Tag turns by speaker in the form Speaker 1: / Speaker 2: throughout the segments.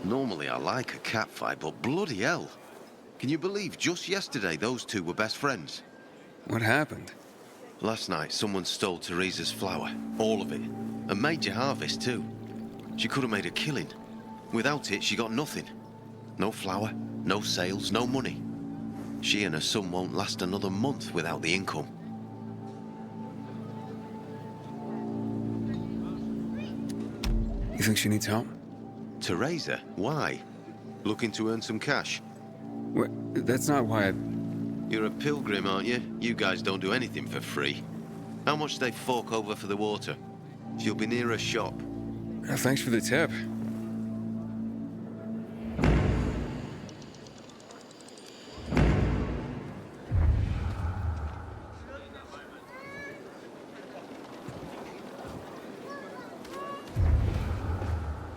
Speaker 1: Normally I like a catfight, but bloody hell. Can you believe just yesterday those two were best friends?
Speaker 2: What happened?
Speaker 1: Last night someone stole Teresa's flour, all of it. A major harvest too. She could have made a killing. Without it, she got nothing. No flour, no sales, no money. She and her son won't last another month without the income.
Speaker 2: You think she needs help?
Speaker 1: Teresa? Why? Looking to earn some cash?
Speaker 2: What? That's not why I...
Speaker 1: You're a pilgrim, aren't you? You guys don't do anything for free. How much do they fork over for the water? She'll be near a shop.
Speaker 2: Thanks for the tip.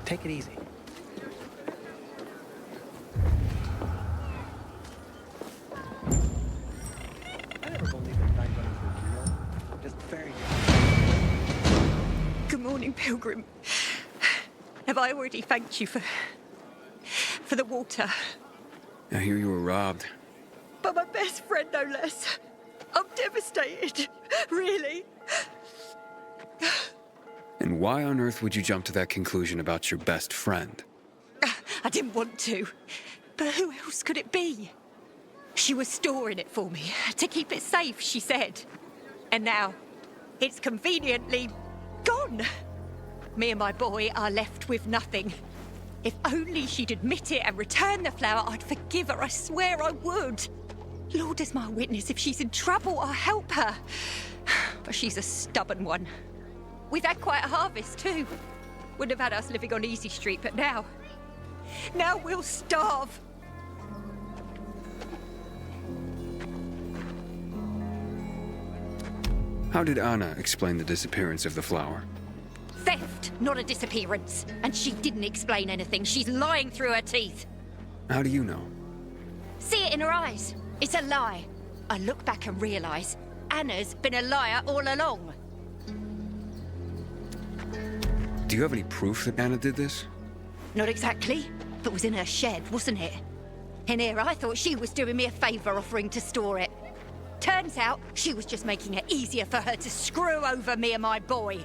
Speaker 3: Take it easy.
Speaker 4: Good morning, Pilgrim. Have I already thanked you for the water?
Speaker 2: I hear you were robbed.
Speaker 4: But my best friend, no less. I'm devastated. Really.
Speaker 2: And why on earth would you jump to that conclusion about your best friend?
Speaker 4: I didn't want to. But who else could it be? She was storing it for me, to keep it safe, she said. And now, it's conveniently gone. Me and my boy are left with nothing. If only she'd admit it and return the flower, I'd forgive her, I swear I would. Lord is my witness, if she's in trouble, I'll help her. But she's a stubborn one. We've had quite a harvest, too. Wouldn't have had us living on Easy Street, but now we'll starve.
Speaker 2: How did Anna explain the disappearance of the flower?
Speaker 4: Theft, not a disappearance. And she didn't explain anything. She's lying through her teeth.
Speaker 2: How do you know?
Speaker 4: See it in her eyes. It's a lie. I look back and realise Anna's been a liar all along.
Speaker 2: Do you have any proof that Anna did this?
Speaker 4: Not exactly, but it was in her shed, wasn't it? In here, I thought she was doing me a favour offering to store it. Turns out, she was just making it easier for her to screw over me and my boy.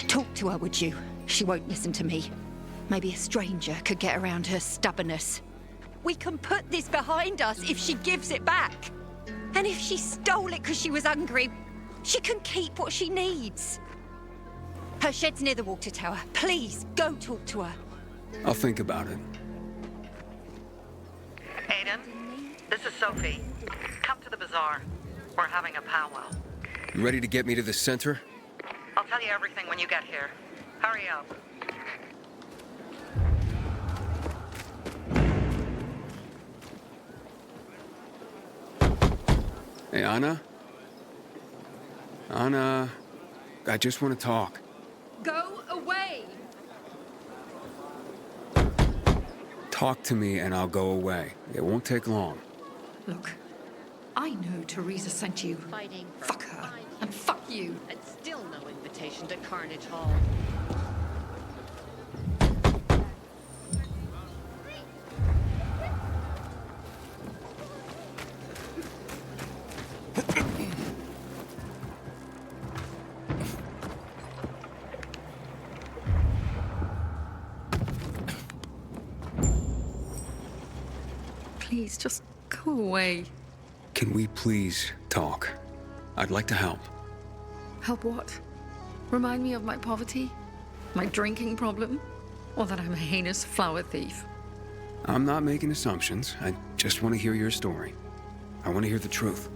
Speaker 4: Talk to her, would you? She won't listen to me. Maybe a stranger could get around her stubbornness. We can put this behind us if she gives it back. And if she stole it because she was hungry, she can keep what she needs. Her shed's near the water tower. Please, go talk to her.
Speaker 2: I'll think about it.
Speaker 5: Aiden, this is Sophie. Come to the bazaar. We're having a powwow.
Speaker 2: You ready to get me to the center?
Speaker 5: I'll tell you everything when you get here. Hurry up.
Speaker 2: Hey, Anna? Anna, I just want to talk.
Speaker 4: Go away!
Speaker 2: Talk to me and I'll go away. It won't take long.
Speaker 6: Look, I know Teresa sent you.
Speaker 7: Fighting for
Speaker 6: Fuck her. And fuck you.
Speaker 7: and still no invitation to Carnage Hall.
Speaker 6: Please, just go away.
Speaker 2: Can we please talk? I'd like to help.
Speaker 6: Help what? Remind me of my poverty? My drinking problem? Or that I'm a heinous flower thief?
Speaker 2: I'm not making assumptions. I just want to hear your story. I want to hear the truth.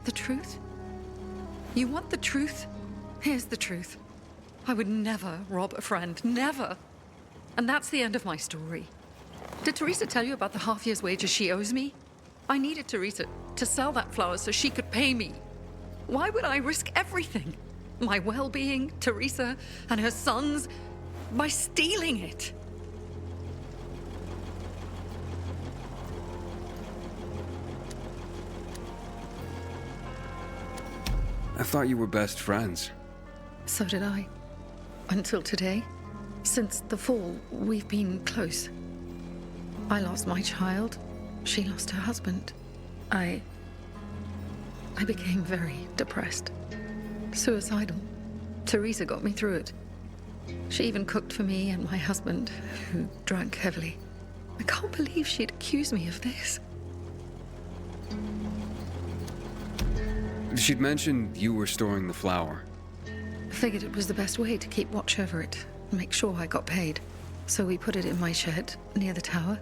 Speaker 6: The truth? You want the truth? Here's the truth. I would never rob a friend. Never. And that's the end of my story. Did Teresa tell you about the half year's wages she owes me? I needed Teresa to sell that flower so she could pay me. Why would I risk everything? My well-being, Teresa, and her sons, by stealing it?
Speaker 2: I thought you were best friends.
Speaker 6: So did I. Until today. Since the fall, we've been close. I lost my child. She lost her husband. I became very depressed. Suicidal. Teresa got me through it. She even cooked for me and my husband, who drank heavily. I can't believe she'd accuse me of this.
Speaker 2: She'd mentioned you were storing the flour.
Speaker 6: Figured it was the best way to keep watch over it and make sure I got paid. So we put it in my shed near the tower.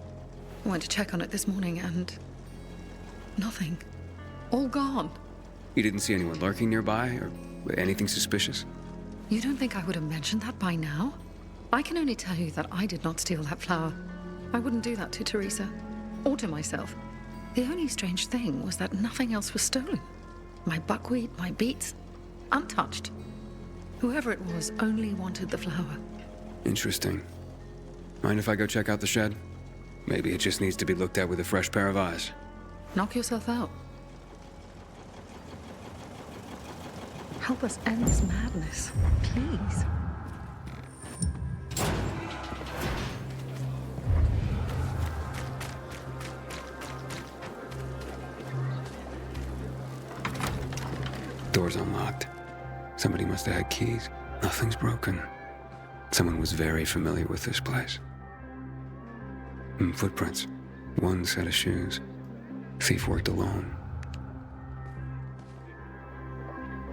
Speaker 6: I went to check on it this morning and... nothing. All gone.
Speaker 2: You didn't see anyone lurking nearby, or anything suspicious?
Speaker 6: You don't think I would have mentioned that by now? I can only tell you that I did not steal that flour. I wouldn't do that to Teresa, or to myself. The only strange thing was that nothing else was stolen. My buckwheat, my beets, untouched. Whoever it was only wanted the flour.
Speaker 2: Interesting. Mind if I go check out the shed? Maybe it just needs to be looked at with a fresh pair of eyes.
Speaker 6: Knock yourself out. Help us end this madness, please.
Speaker 2: Door's unlocked. Somebody must have had keys. Nothing's broken. Someone was very familiar with this place. Footprints. One set of shoes. Thief worked alone.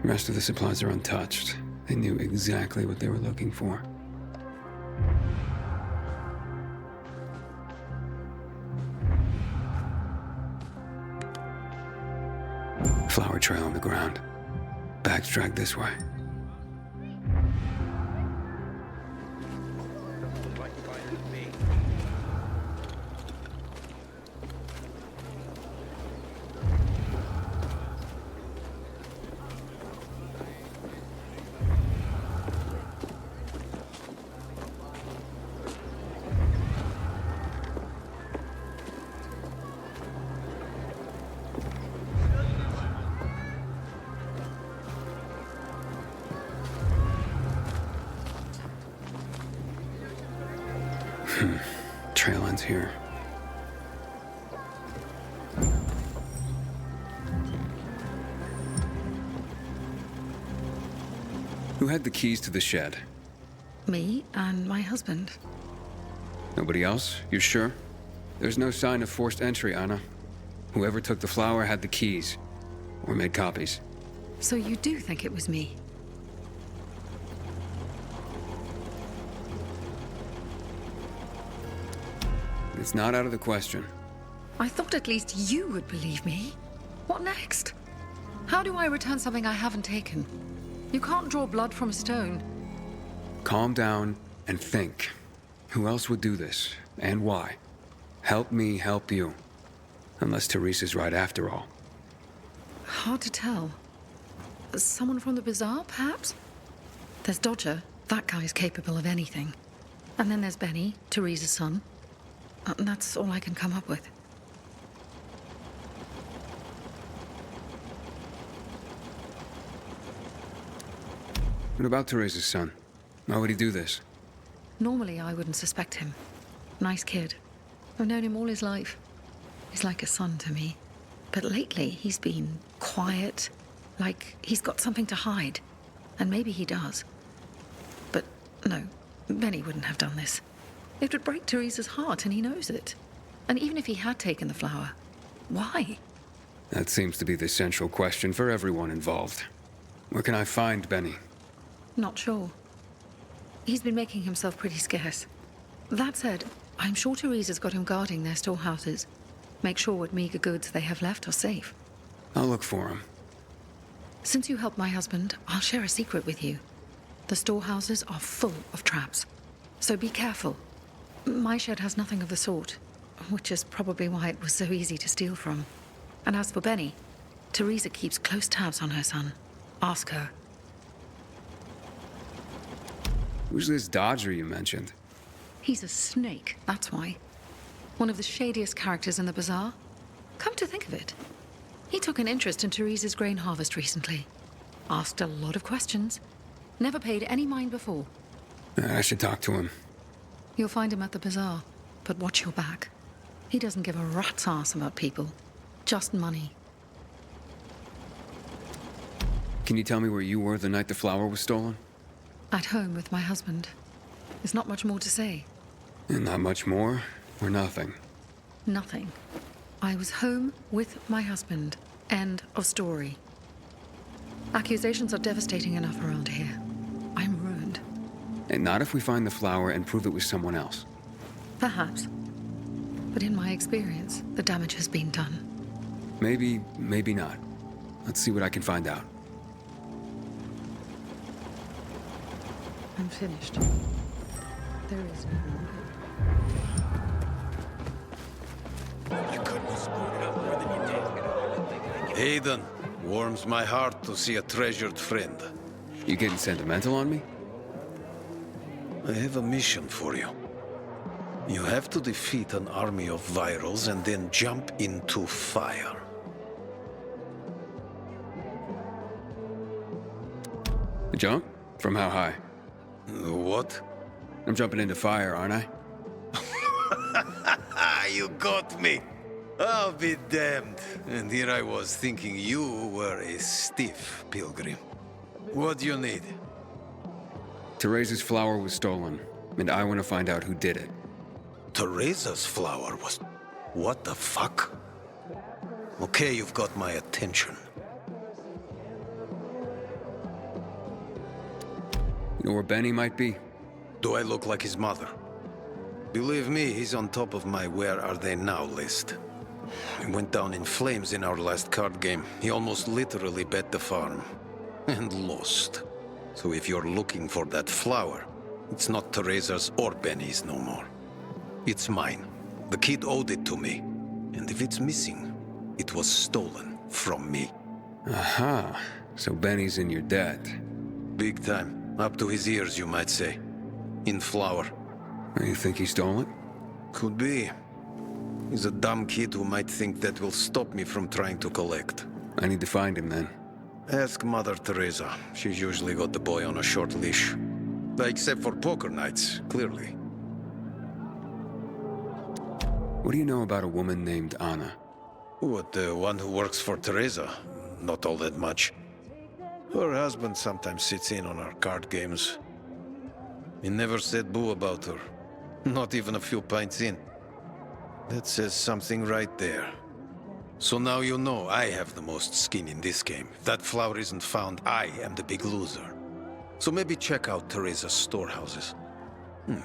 Speaker 2: The rest of the supplies are untouched. They knew exactly what they were looking for. Flower trail on the ground. Bags dragged this way. Trail ends here. Who had the keys to the shed?
Speaker 6: Me and my husband.
Speaker 2: Nobody else? You sure? There's no sign of forced entry, Anna. Whoever took the flower had the keys. Or made copies.
Speaker 6: So you do think it was me?
Speaker 2: It's not out of the question.
Speaker 6: I thought at least you would believe me. What next? How do I return something I haven't taken? You can't draw blood from a stone.
Speaker 2: Calm down and think. Who else would do this? And why? Help me help you. Unless Teresa's right after all.
Speaker 6: Hard to tell. Someone from the bazaar, perhaps? There's Dodger. That guy's capable of anything. And then there's Benny, Teresa's son. And that's all I can come up with.
Speaker 2: What about Teresa's son? Why would he do this?
Speaker 6: Normally, I wouldn't suspect him. Nice kid. I've known him all his life. He's like a son to me. But lately, he's been quiet, like he's got something to hide. And maybe he does. But no, Benny wouldn't have done this. It would break Teresa's heart, and he knows it. And even if he had taken the flower, why?
Speaker 2: That seems to be the central question for everyone involved. Where can I find Benny?
Speaker 6: Not sure. He's been making himself pretty scarce. That said, I'm sure Teresa's got him guarding their storehouses. Make sure what meager goods they have left are safe.
Speaker 2: I'll look for him.
Speaker 6: Since you helped my husband, I'll share a secret with you. The storehouses are full of traps. So be careful. My shed has nothing of the sort, which is probably why it was so easy to steal from. And as for Benny, Teresa keeps close tabs on her son. Ask her.
Speaker 2: Who's this Dodger you mentioned?
Speaker 6: He's a snake, that's why. One of the shadiest characters in the bazaar. Come to think of it, he took an interest in Teresa's grain harvest recently. Asked a lot of questions. Never paid any mind before.
Speaker 2: I should talk to him.
Speaker 6: You'll find him at the bazaar, but watch your back. He doesn't give a rat's ass about people. Just money.
Speaker 2: Can you tell me where you were the night the flower was stolen?
Speaker 6: At home with my husband. There's not much more to say.
Speaker 2: And not much more, or nothing?
Speaker 6: Nothing. I was home with my husband. End of story. Accusations are devastating enough around here. I'm ruined.
Speaker 2: And not if we find the flower and prove it was someone else.
Speaker 6: Perhaps. But in my experience, the damage has been done.
Speaker 2: Maybe, maybe not. Let's see what I can find out.
Speaker 6: I'm finished. There is no more hope.
Speaker 8: Hayden, warms my heart to see a treasured friend.
Speaker 2: You getting sentimental on me?
Speaker 8: I have a mission for you. You have to defeat an army of virals and then jump into fire.
Speaker 2: Jump? From how high?
Speaker 8: What?
Speaker 2: I'm jumping into fire, aren't I?
Speaker 8: You got me. I'll be damned. And here I was thinking you were a stiff pilgrim. What do you need?
Speaker 2: Teresa's flower was stolen, and I want to find out who did it.
Speaker 8: Teresa's flower was... What the fuck? Okay, you've got my attention.
Speaker 2: You know where Benny might be?
Speaker 8: Do I look like his mother? Believe me, he's on top of my where are they now list. He went down in flames in our last card game. He almost literally bet the farm. And lost. So if you're looking for that flower, it's not Teresa's or Benny's no more. It's mine. The kid owed it to me. And if it's missing, it was stolen from me.
Speaker 2: Aha. So Benny's in your debt.
Speaker 8: Big time. Up to his ears, you might say. In flour.
Speaker 2: You think he stole it?
Speaker 8: Could be. He's a dumb kid who might think that will stop me from trying to collect.
Speaker 2: I need to find him then.
Speaker 8: Ask Mother Teresa. She's usually got the boy on a short leash. Except for poker nights, clearly.
Speaker 2: What do you know about a woman named Anna?
Speaker 8: What, the one who works for Teresa? Not all that much. Her husband sometimes sits in on our card games. He never said boo about her. Not even a few pints in. That says something right there. So now you know I have the most skin in this game. If that flower isn't found, I am the big loser. So maybe check out Teresa's storehouses.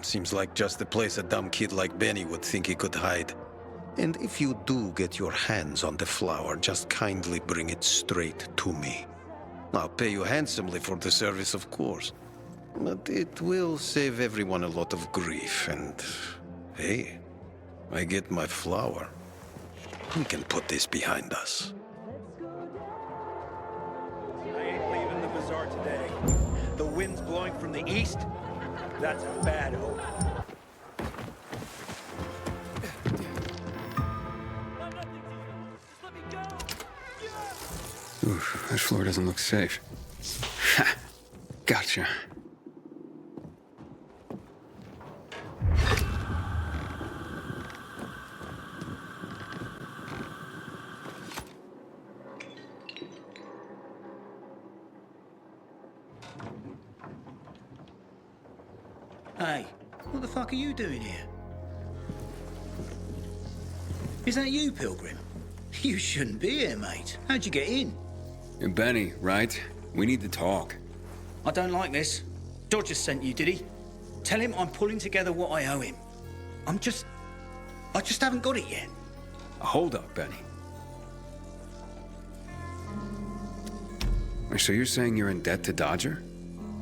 Speaker 8: Seems like just the place a dumb kid like Benny would think he could hide. And if you do get your hands on the flower, just kindly bring it straight to me. I'll pay you handsomely for the service, of course. But it will save everyone a lot of grief, and... hey, I get my flower. We can put this behind us.
Speaker 9: I ain't leaving the bazaar today. The wind's blowing from the east. That's a bad omen.
Speaker 2: Oof, this floor doesn't look safe. Ha! Gotcha.
Speaker 10: Hey, what the fuck are you doing here? Is that you, Pilgrim? You shouldn't be here, mate. How'd you get in?
Speaker 2: And Benny, right? We need to talk.
Speaker 10: I don't like this. Dodger sent you, did he? Tell him I'm pulling together what I owe him. I just haven't got it yet.
Speaker 2: Hold up, Benny. So you're saying you're in debt to Dodger?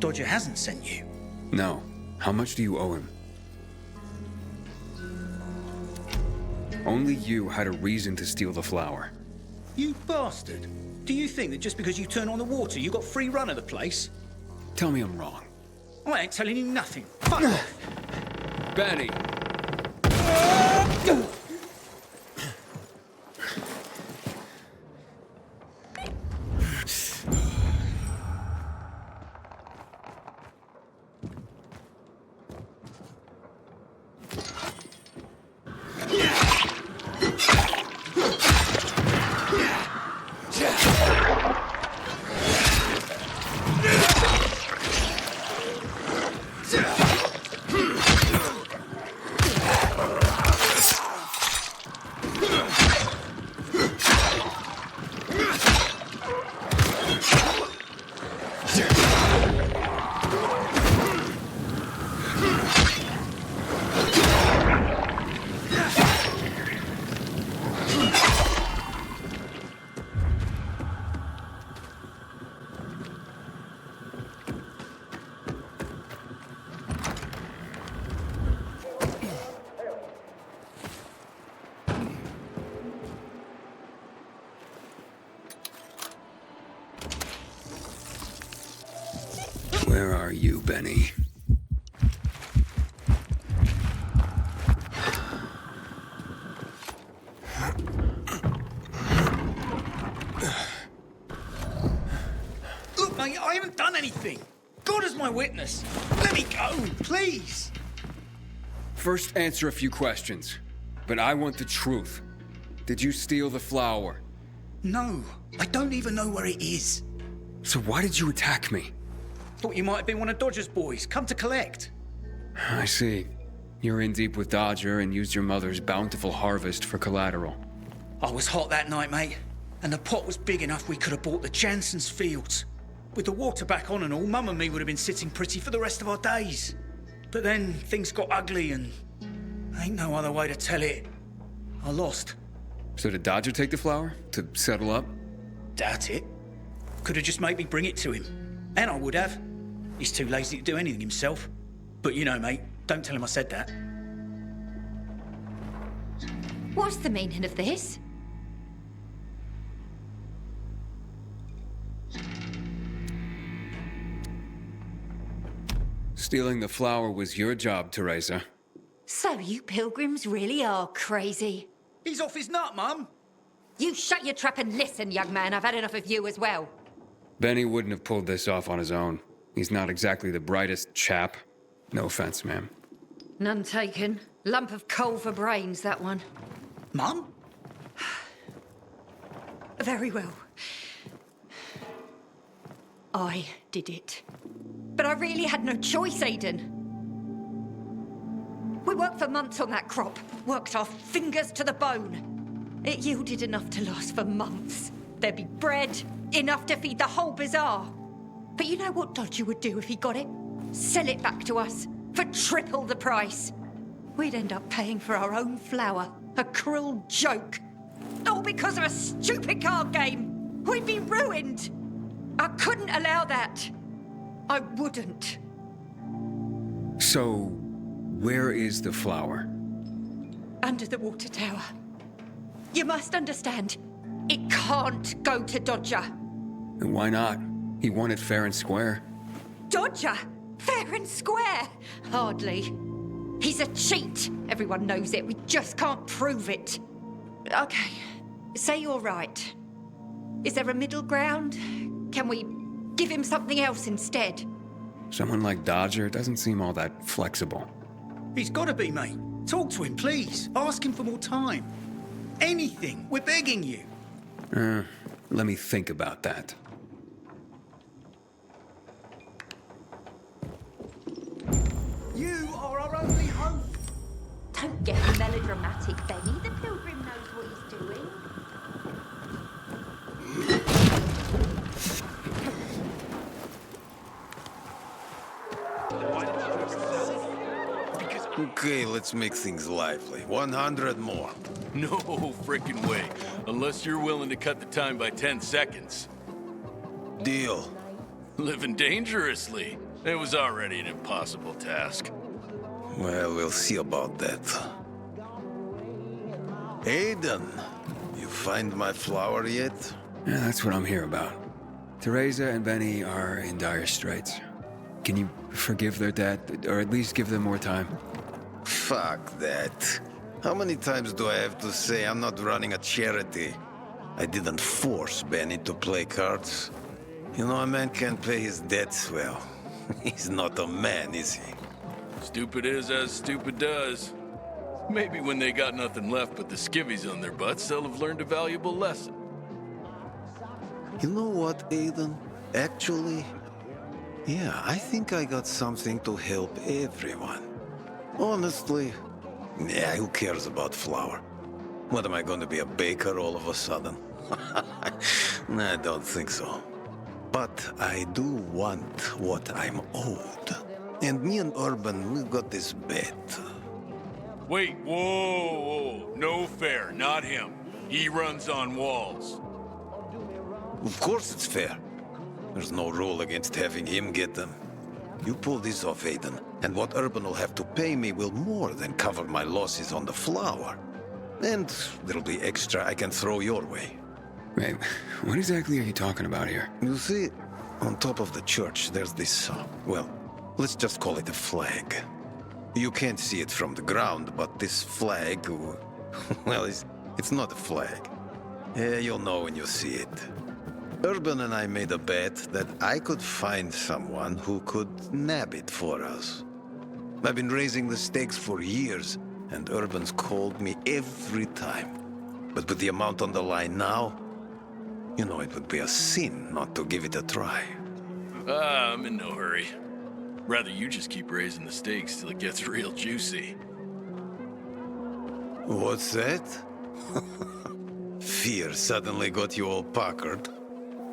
Speaker 10: Dodger hasn't sent you.
Speaker 2: No. How much do you owe him? Only you had a reason to steal the flower.
Speaker 10: You bastard. Do you think that just because you turn on the water, you got free run of the place?
Speaker 2: Tell me I'm wrong.
Speaker 10: I ain't telling you nothing. Fuck off.
Speaker 2: Benny! Where are you, Benny?
Speaker 10: Look, mate, I haven't done anything. God is my witness. Let me go, please.
Speaker 2: First, answer a few questions. But I want the truth. Did you steal the flower?
Speaker 10: No, I don't even know where it is.
Speaker 2: So why did you attack me?
Speaker 10: Thought you might have been one of Dodger's boys, come to collect.
Speaker 2: I see. You're in deep with Dodger and used your mother's bountiful harvest for collateral.
Speaker 10: I was hot that night, mate. And the pot was big enough we could have bought the Jansen's fields. With the water back on and all, Mum and me would have been sitting pretty for the rest of our days. But then things got ugly and ain't no other way to tell it. I lost.
Speaker 2: So did Dodger take the flower? To settle up?
Speaker 10: Doubt it. Could have just made me bring it to him. And I would have. He's too lazy to do anything himself. But you know, mate, don't tell him I said that.
Speaker 4: What's the meaning of this?
Speaker 2: Stealing the flower was your job, Teresa.
Speaker 4: So you pilgrims really are crazy.
Speaker 10: He's off his nut, Mum.
Speaker 4: You shut your trap and listen, young man. I've had enough of you as well.
Speaker 2: Benny wouldn't have pulled this off on his own. He's not exactly the brightest chap. No offense, ma'am.
Speaker 4: None taken. Lump of coal for brains, that one.
Speaker 10: Mum?
Speaker 4: Very well. I did it. But I really had no choice, Aiden. We worked for months on that crop. Worked our fingers to the bone. It yielded enough to last for months. There'd be bread, enough to feed the whole bazaar. But you know what Dodger would do if he got it? Sell it back to us for triple the price. We'd end up paying for our own flour. A cruel joke. All because of a stupid card game. We'd be ruined. I couldn't allow that. I wouldn't.
Speaker 2: So, where is the flower?
Speaker 4: Under the water tower. You must understand, it can't go to Dodger.
Speaker 2: And why not? He won it fair and square.
Speaker 4: Dodger? Fair and square? Hardly. He's a cheat. Everyone knows it. We just can't prove it. Okay, say you're right. Is there a middle ground? Can we give him something else instead?
Speaker 2: Someone like Dodger doesn't seem all that flexible.
Speaker 10: He's got to be, mate. Talk to him, please. Ask him for more time. Anything. We're begging you.
Speaker 2: Let me think about that.
Speaker 10: You are our only hope.
Speaker 4: Don't get melodramatic, Benny. The pilgrim knows what he's doing.
Speaker 8: Okay, let's make things lively. 100 more.
Speaker 11: No frickin' way. Unless you're willing to cut the time by 10 seconds.
Speaker 8: Deal.
Speaker 11: Living dangerously. It was already an impossible task.
Speaker 8: Well, we'll see about that. Aiden, you find my flower yet?
Speaker 2: Yeah, that's what I'm here about. Teresa and Benny are in dire straits. Can you forgive their debt, or at least give them more time?
Speaker 8: Fuck that. How many times do I have to say I'm not running a charity? I didn't force Benny to play cards. You know, a man can't pay his debts well. He's not a man, is he?
Speaker 11: Stupid is as stupid does. Maybe when they got nothing left but the skivvies on their butts, they'll have learned a valuable lesson.
Speaker 8: You know what, Aiden? Actually, yeah, I think I got something to help everyone. Honestly, yeah, who cares about flour? What, am I going to be a baker all of a sudden? I don't think so. But I do want what I'm owed. And me and Urban, we've got this bet.
Speaker 11: Wait, whoa. No fair, not him. He runs on walls.
Speaker 8: Of course it's fair. There's no rule against having him get them. You pull this off, Aiden, and what Urban will have to pay me will more than cover my losses on the flour. And there'll be extra I can throw your way.
Speaker 2: Wait, what exactly are you talking about here?
Speaker 8: You see, On top of the church, there's this, well, let's just call it a flag. You can't see it from the ground, but this flag, well, it's not a flag. You'll know when you see it. Urban and I made a bet that I could find someone who could nab it for us. I've been raising the stakes for years, and Urban's called me every time. But with the amount on the line now, you know it would be a sin not to give it a try.
Speaker 11: I'm in no hurry. Rather you just keep raising the stakes till it gets real juicy.
Speaker 8: What's that? Fear suddenly got you all puckered.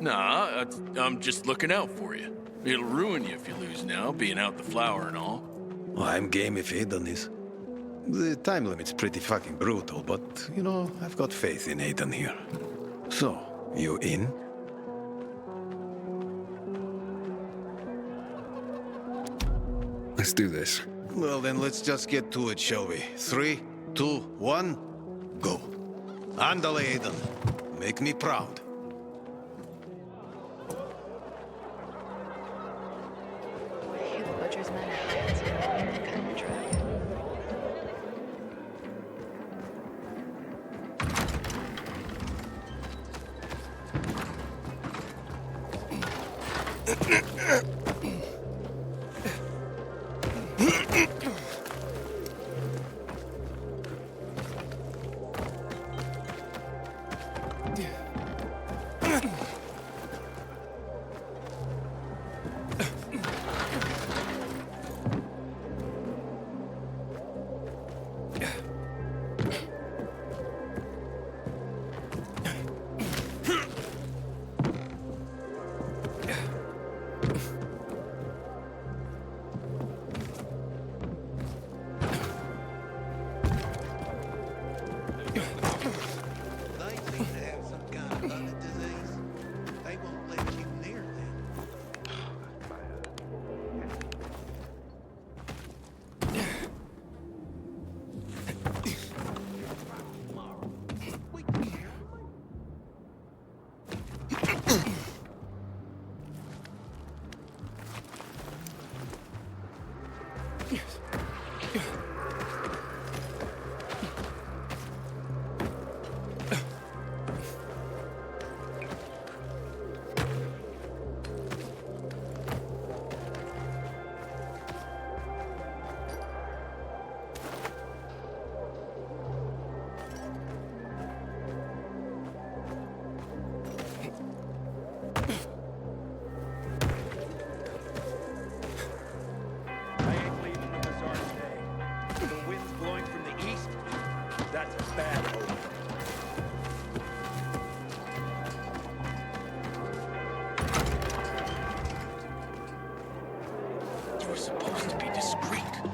Speaker 11: Nah, I'm just looking out for you. It'll ruin you if you lose now, being out the flower and all.
Speaker 8: I'm game if Aiden is. The time limit's pretty fucking brutal, but, you know, I've got faith in Aiden here. So, you in?
Speaker 2: Let's do this.
Speaker 8: Well, then let's just get to it, shall we? 3, 2, 1, go. Andale, Aiden. Make me proud.
Speaker 7: The butcher's men at hands. Kind of dry.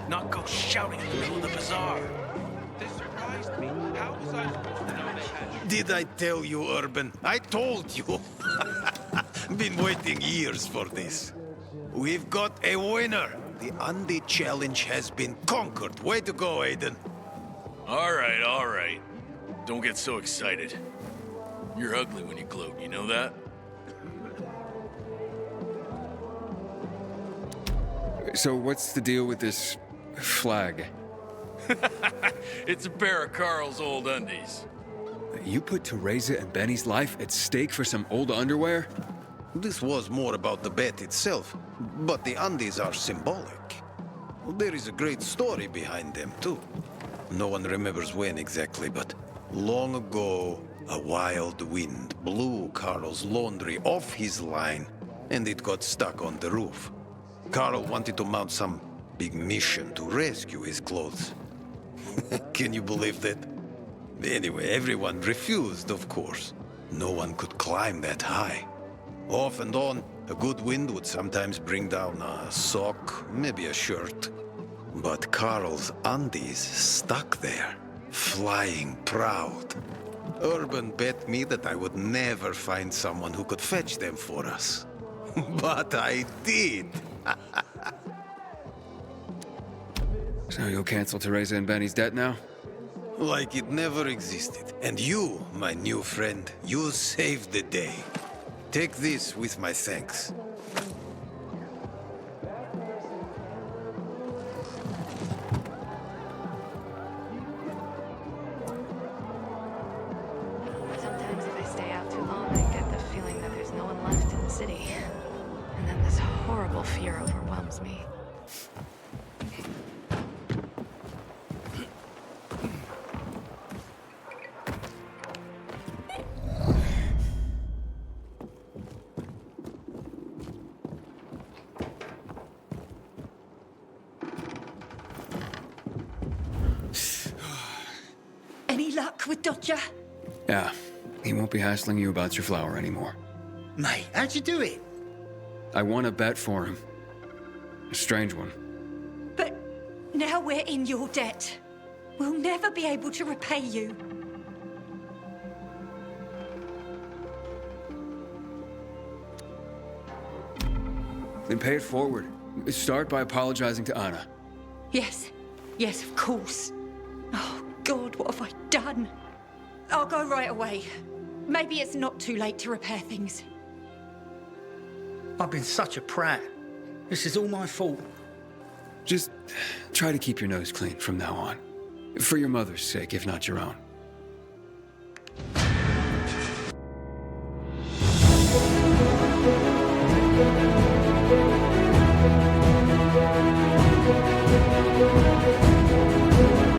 Speaker 10: Not go shouting in the middle of the bazaar.
Speaker 9: This surprised me. How was I supposed to know they had...
Speaker 8: Did I tell you, Urban? I told you. Been waiting years for this. We've got a winner. The Andy challenge has been conquered. Way to go, Aiden.
Speaker 11: All right. Don't get so excited. You're ugly when you gloat, you know that?
Speaker 2: So what's the deal with this flag?
Speaker 11: It's a pair of Carl's old undies.
Speaker 2: You put Teresa and Benny's life at stake for some old underwear?
Speaker 8: This was more about the bet itself, but the undies are symbolic. There is a great story behind them, too. No one remembers when exactly, but long ago, a wild wind blew Carl's laundry off his line, and it got stuck on the roof. Carl wanted to mount some big mission to rescue his clothes. Can you believe that? Anyway, everyone refused, of course. No one could climb that high. Off and on, a good wind would sometimes bring down a sock, maybe a shirt. But Carl's undies stuck there, flying proud. Urban bet me that I would never find someone who could fetch them for us. But I did.
Speaker 2: So you'll cancel Teresa and Benny's debt now?
Speaker 8: Like it never existed. And you, my new friend, you saved the day. Take this with my thanks.
Speaker 4: Any luck with Dodger?
Speaker 2: Yeah, he won't be hassling you about your flower anymore.
Speaker 10: Mate, how'd you do it?
Speaker 2: I won a bet for him. A strange one.
Speaker 4: But now we're in your debt. We'll never be able to repay you.
Speaker 2: Then pay it forward. Start by apologizing to Anna.
Speaker 4: Yes, yes, of course. Oh, God, what have I done? I'll go right away. Maybe it's not too late to repair things.
Speaker 10: I've been such a prat. This is all my fault.
Speaker 2: Just try to keep your nose clean from now on. For your mother's sake, if not your own.